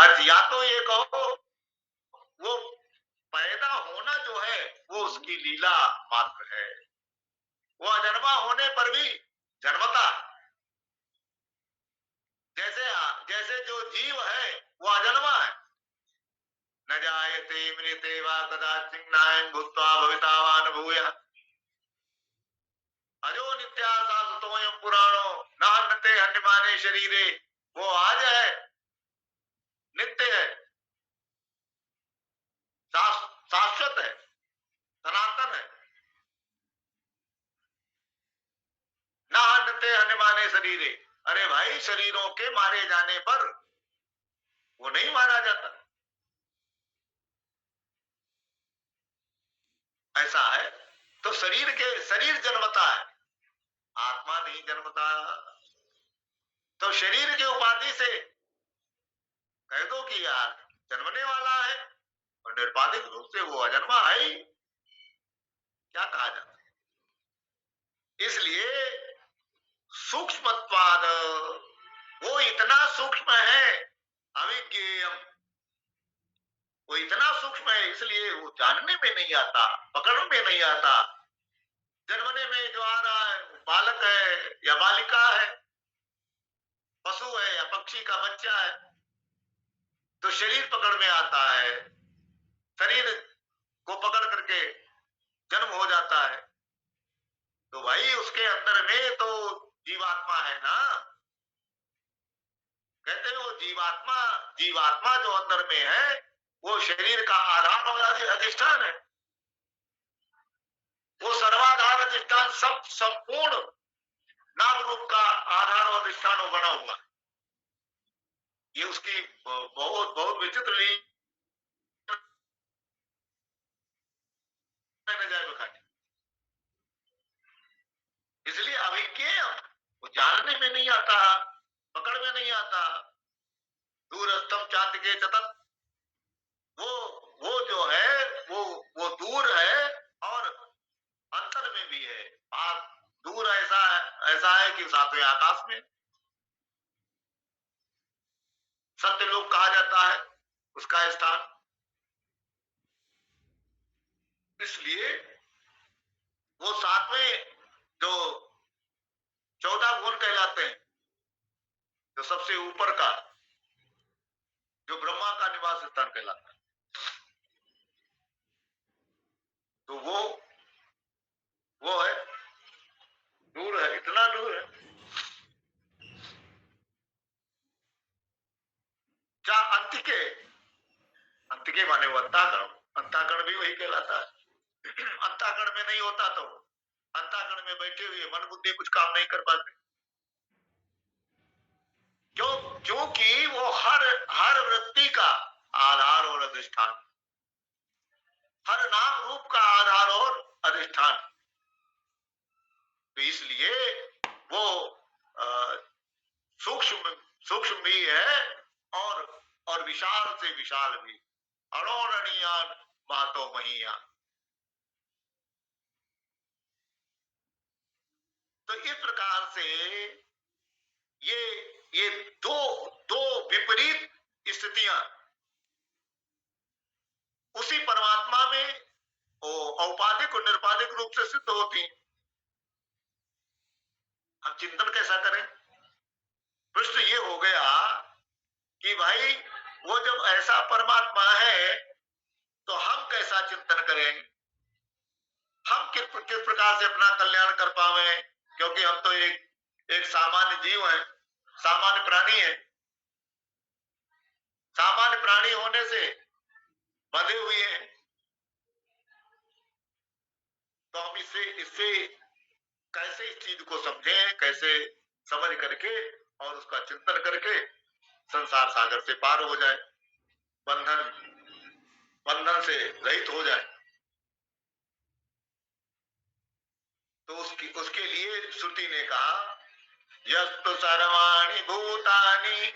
आज या तो ये कहो वो पैदा होना जो है वो उसकी लीला मात्र है, वो अजन्मा होने पर भी जन्मता है। जैसे जैसे जो जीव है वो अजन्मा है, न जायते म्रियते वा कदाचित् नायं भूत्वा भविता वा न भूयः अजो नित्यासतोऽयं पुराणो न हन्यते हन्यमाने शरीरे। वो आज है, नित्य है, शाश्वत है, सनातन है। न हन्यते हन्यमाने शरीरे, अरे भाई शरीरों के मारे जाने पर वो नहीं मारा जाता, ऐसा है। तो शरीर जन्मता है, आत्मा नहीं जन्मता। तो शरीर की उपाधि से कह दो कि यार जन्मने वाला है, और निर्बाधित रूप से वो अजन्मा है ही, क्या कहा जाता है। इसलिए सूक्ष्मत्वाद, वो इतना सूक्ष्म है, अविज्ञेयम, वो इतना सूक्ष्म है इसलिए वो जानने में नहीं आता, पकड़ में नहीं आता। जन्मने में जो आ रहा है बालक है या बालिका है, पशु है या पक्षी का बच्चा है, तो शरीर पकड़ में आता है, शरीर को पकड़ करके जन्म हो जाता है। तो भाई उसके अंदर में तो जीवात्मा है ना, कहते हैं वो जीवात्मा, जीवात्मा जो अंदर में है वो शरीर का आधार और अधिष्ठान है, वो सर्वाधार अधिष्ठान, सब संपूर्ण नाम रूप का आधार और अधिष्ठान बना हुआ। ये उसकी बहुत बहुत विचित्र ली जाए बखानी। इसलिए अभिज्ञेय, वो जानने में नहीं आता, पकड़ में नहीं आता। दूरस्थम चांद के चतत, वो वो जो है वो दूर है और अंतर में भी है। पास दूर ऐसा है कि सातवें आकाश में सत्यलोक कहा जाता है उसका स्थान। इसलिए वो सातवें जो 14 गुण कहलाते हैं, जो सबसे ऊपर का, जो ब्रह्मा का निवास स्थान कहलाता है, तो वो है, दूर है, इतना दूर है। अंतिके, अंतिके माने वो अंताकरण, अंताकरण भी वही कहलाता है। अंताकरण में नहीं होता तो अंताकरण में बैठे हुए मन बुद्धि कुछ काम नहीं कर पाते, क्योंकि वो हर वृत्ति का आधार और अधिष्ठान, हर नाम रूप का आधार और अधिष्ठान। तो इसलिए वो सूक्ष्म सूक्ष्म भी है और विशाल से विशाल भी, अणोरणीयान महतो महियान। तो इस प्रकार से ये दो दो विपरीत स्थितियां उसी परमात्मा में औपाधिक और निरुपाधिक रूप से सिद्ध होती हैं। हम चिंतन कैसा करें? प्रश्न ये हो गया कि भाई वो जब ऐसा परमात्मा है तो हम कैसा चिंतन करें, हम किस प्रकार से अपना कल्याण कर पावे, क्योंकि हम तो एक सामान्य जीव हैं, सामान्य प्राणी हैं। सामान्य प्राणी होने से बंधे हुए हैं, तो हम इससे कैसे इस चीज को समझें, कैसे समझ करके और उसका चिंतन करके संसार सागर से पार हो जाए, बंधन से रहित हो जाए। तो उसके लिए श्रुति ने कहा यस्तु सर्वाणि भूतानि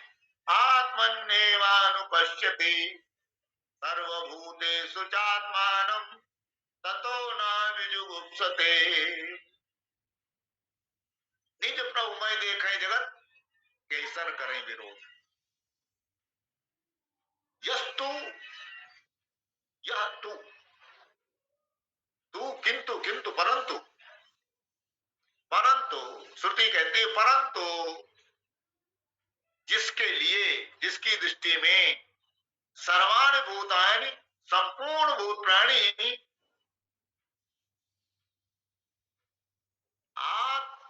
आत्मन्नेवानुपश्यति सर्वभूतेषु चात्मानं ततो न विजुगुप्सते। निज प्रभुमय देखें जगत, कैसन करें विरोध। किंतु, यह तू, तू किंतु, किंतु परंतु, परंतु श्रुति कहती है परंतु जिसके लिए, जिसकी दृष्टि में सर्वाणि भूतानि, संपूर्ण भूत प्राणी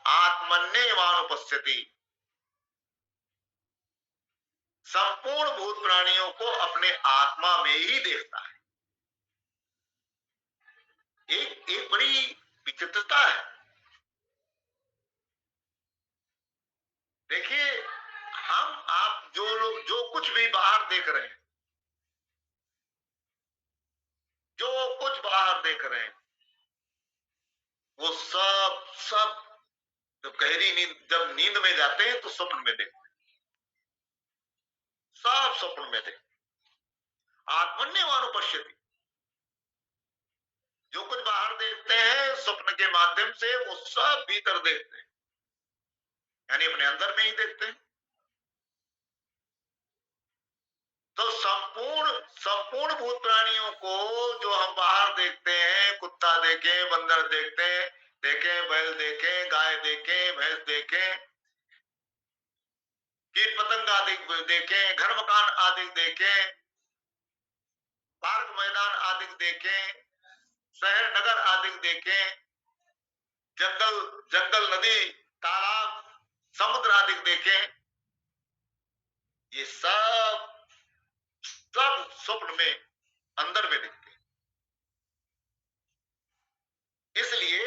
आत्मन्येवानुपश्यति, संपूर्ण भूत प्राणियों को अपने आत्मा में ही देखता है। एक बड़ी विचित्रता है। देखिए, हम आप जो लोग जो कुछ भी बाहर देख रहे हैं, जो कुछ बाहर देख रहे हैं, वो सब सब जब गहरी नींद, जब नींद में जाते हैं तो स्वप्न में देखते हैं, सब स्वप्न में देखते हैं। आत्मन्यवानुपश्यति, जो कुछ बाहर देखते हैं स्वप्न के माध्यम से, वो सब भीतर देखते हैं, यानी अपने अंदर में ही देखते हैं। तो संपूर्ण संपूर्ण भूत प्राणियों को जो हम बाहर देखते हैं, कुत्ता देखें, बंदर देखें, बैल देखें, गाय देखें, भैंस देखें, कीट पतंग आदि देखें, घर मकान आदि देखें, पार्क मैदान आदि देखें, शहर नगर आदि देखें, जंगल जंगल, नदी, तालाब, समुद्र आदि देखें, ये सब सब स्वप्न में, अंदर में दिखते हैं। इसलिए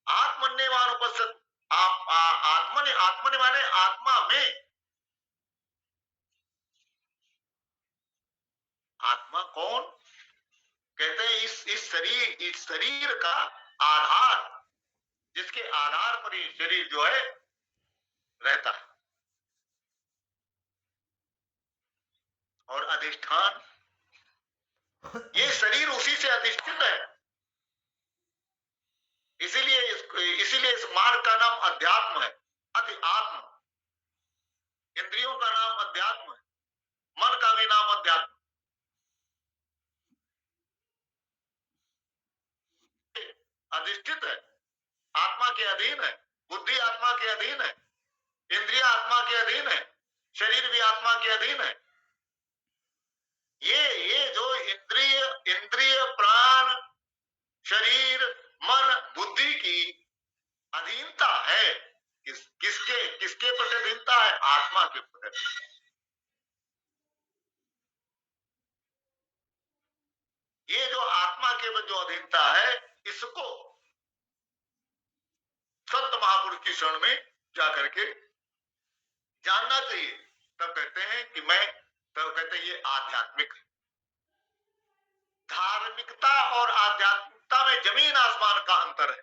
आत्मन्यवानुपश्यति, आत्मनि माने आत्मा में। आत्मा कौन? कहते हैं इस शरीर का आधार, जिसके आधार पर ये शरीर जो है रहता है, और अधिष्ठान, ये शरीर उसी से अधिष्ठित है। इसीलिए इस मार्ग का नाम अध्यात्म है, अध्यात्म। इंद्रियों का नाम अध्यात्म है, मन का भी नाम अध्यात्म। अधिष्ठित है, आत्मा के अधीन है, बुद्धि आत्मा के अधीन है, इंद्रिय आत्मा के अधीन है, शरीर भी आत्मा के अधीन है। ये जो इंद्रिय इंद्रिय प्राण, शरीर, मन, बुद्धि की अधीनता है, किसके किसके प्रति अधीनता है? आत्मा के प्रति। ये जो आत्मा के जो अधीनता है, इसको संत महापुरुष की शरण में जाकर के जानना चाहिए। तब कहते हैं कि तब कहते हैं ये आध्यात्मिक है। धार्मिकता और आध्यात्मिकता में जमीन आसमान का अंतर है।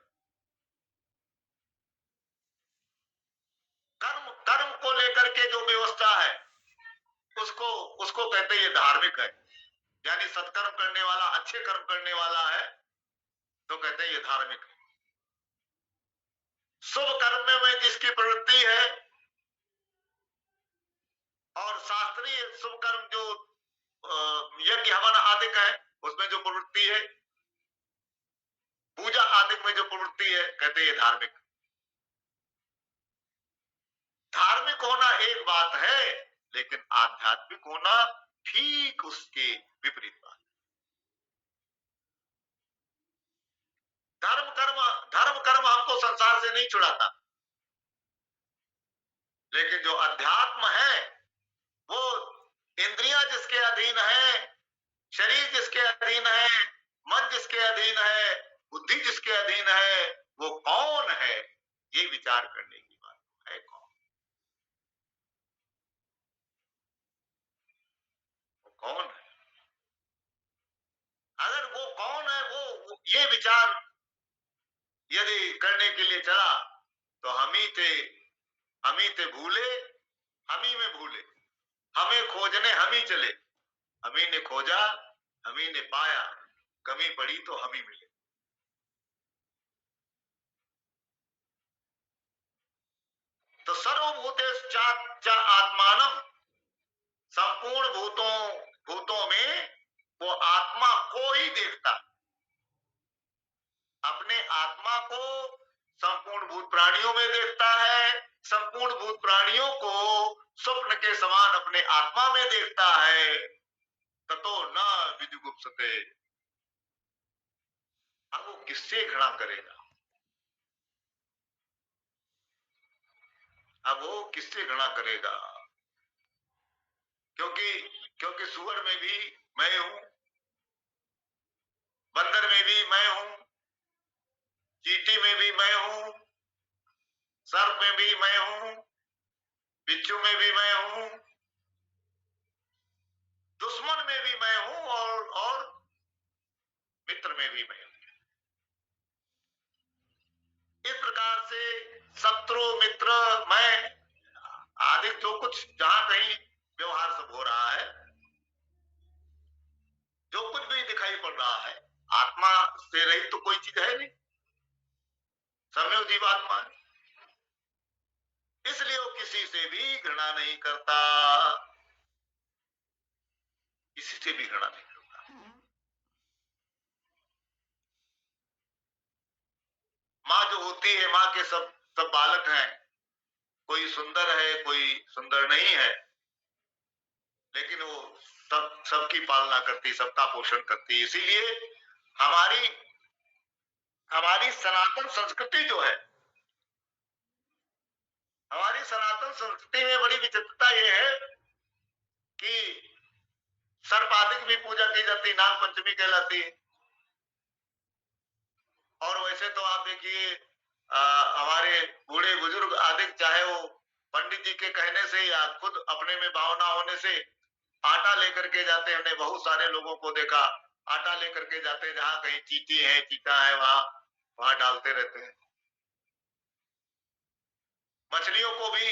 कर्म कर्म को लेकर के जो व्यवस्था है, उसको कहते हैं ये धार्मिक है, यानी सत्कर्म करने वाला, अच्छे कर्म करने वाला है तो कहते हैं ये धार्मिक है। शुभ कर्म में जिसकी प्रवृत्ति है, और शास्त्रीय शुभ कर्म जो यज्ञ हवन आदि है, उसमें जो प्रवृत्ति है, पूजा आदि में जो प्रवृत्ति है, कहते हैं ये धार्मिक। धार्मिक होना एक बात है, लेकिन आध्यात्मिक होना ठीक उसके विपरीत बात। धर्म कर्म हमको संसार से नहीं छुड़ाता, लेकिन जो अध्यात्म है, वो इंद्रियां जिसके अधीन है, शरीर जिसके अधीन है, मन जिसके अधीन है, बुद्धि जिसके अधीन है, वो कौन है, ये विचार करने की बात है। कौन है? अगर वो कौन है, वो ये विचार यदि करने के लिए चला तो हम ही थे भूले, हम ही में भूले, हमें खोजने हम ही चले, हम ही ने खोजा, हम ही ने पाया, कमी पड़ी तो हम ही मिले। तो सर्वभूतेषु आत्मानम संपूर्ण भूतों में वो आत्मा को ही देखता, अपने आत्मा को संपूर्ण भूत प्राणियों में देखता है, संपूर्ण भूत प्राणियों को स्वप्न के समान अपने आत्मा में देखता है। ततो न विजुगुप्सते, अब वो किससे घृणा करेगा? अब वो किससे घृणा करेगा? क्योंकि सुअर में भी मैं हूं, बंदर में भी मैं हूं, चींटी में भी मैं हूं, सर्प में भी मैं हूं, बिच्छू में भी मैं हूं, दुश्मन में भी मैं हूं और मित्र में भी मैं हूं। इस प्रकार से शत्रु मित्र मैं आदि जो कुछ जहां कहीं व्यवहार सब हो रहा है, जो कुछ भी दिखाई पड़ रहा है, आत्मा से रहित तो कोई चीज है नहीं, सब में जीवात्मा है। इसलिए वो किसी से भी घृणा नहीं करता, किसी से भी घृणा नहीं करता। माँ जो होती है, माँ के सब सब बालक हैं, कोई सुंदर है कोई सुंदर नहीं है, लेकिन वो सबकी पालना करती, सबका पोषण करती। इसीलिए हमारी हमारी सनातन संस्कृति जो है, हमारी सनातन संस्कृति में बड़ी विचित्रता ये है कि सर्पाधिक भी पूजा की जाती, नाग पंचमी कहलाती है। और वैसे तो आप देखिए हमारे बूढ़े बुजुर्ग आदि, चाहे वो पंडित जी के कहने से या खुद अपने में भावना होने से आटा लेकर के जाते हैं। हमने बहुत सारे लोगों को देखा आटा लेकर के जाते हैं, जहां कहीं चींटी है चीता है वहां डालते रहते हैं। मछलियों को भी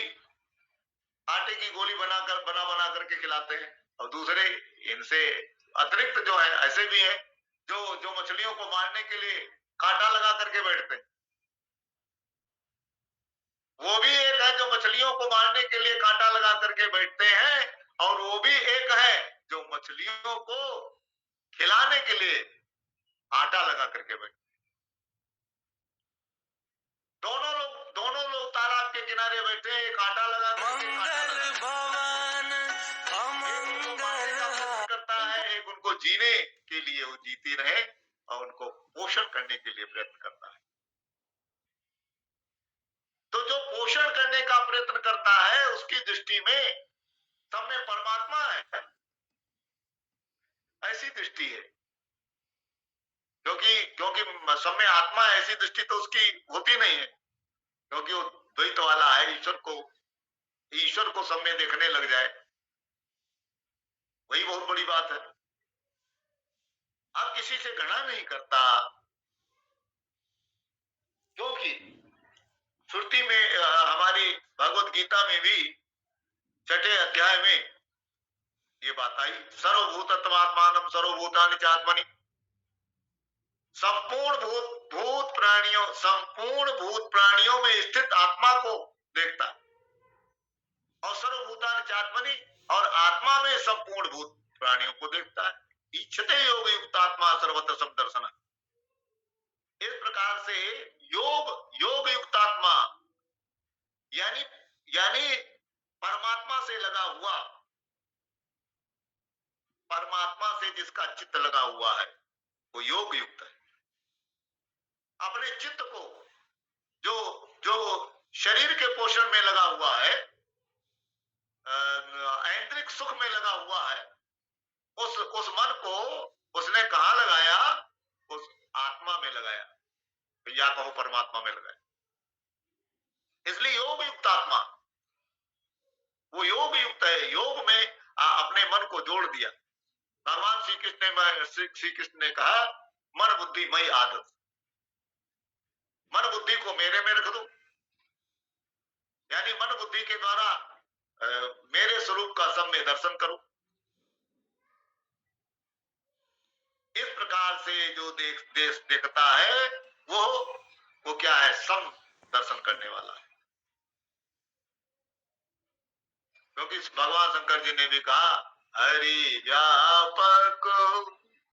आटे की गोली बना बना करके खिलाते हैं। और दूसरे इनसे अतिरिक्त जो है ऐसे भी हैं जो जो मछलियों को मारने के लिए कांटा लगा करके बैठते हैं। वो भी एक है जो मछलियों को मारने के लिए कांटा लगा करके बैठते हैं, और वो भी एक है जो मछलियों को खिलाने के लिए आटा लगा करके बैठते। दोनों लोग तालाब के किनारे बैठे हैं, एक आटा लगा करके करता है, एक उनको जीने के लिए वो जीती रहे और उनको पोषण करने के लिए प्रयत्न करता है। तो जो पोषण करने का प्रयत्न करता है उसकी दृष्टि में सब में परमात्मा है, ऐसी दृष्टि है। क्योंकि सब में आत्मा है, ऐसी दृष्टि तो उसकी होती नहीं है, क्योंकि वो द्वैत वाला है। ईश्वर को सब में देखने लग जाए, वही बहुत बड़ी बात है। अब किसी से घृणा नहीं करता, क्योंकि श्रुति में हमारी भगवत गीता में भी 6ठे अध्याय में ये बात आई, सर्वभूतत्वात्मानं सर्वभूतानि च आत्मनि। संपूर्ण भूत प्राणियों में स्थित आत्मा को देखता, और सर्वभूतानि च आत्मनि, और आत्मा में संपूर्ण भूत प्राणियों को देखता है। इच्छते योग युक्त आत्मा सर्वत्र सब दर्शन। इस प्रकार से योग युक्त आत्मा यानी यानी परमात्मा से लगा हुआ, परमात्मा से जिसका चित्त लगा हुआ है वो योग युक्त है। अपने चित्त को जो जो शरीर के पोषण में लगा हुआ है, ऐन्द्रिक सुख में लगा हुआ है, उस मन को उसने कहां लगाया? उस आत्मा में लगाया, या कहो परमात्मा में लगाया। इसलिए योग युक्त आत्मा वो योग युक्त है, योग में अपने मन को जोड़ दिया। भगवान श्री कृष्ण ने कहा मन बुद्धि मई आदत, मन बुद्धि को मेरे में रख दो, यानी मन बुद्धि के द्वारा मेरे स्वरूप का सब में दर्शन करो। इस प्रकार से जो देखता है वो क्या है? सम दर्शन करने वाला है। क्योंकि भगवान शंकर जी ने भी कहा हरि व्यास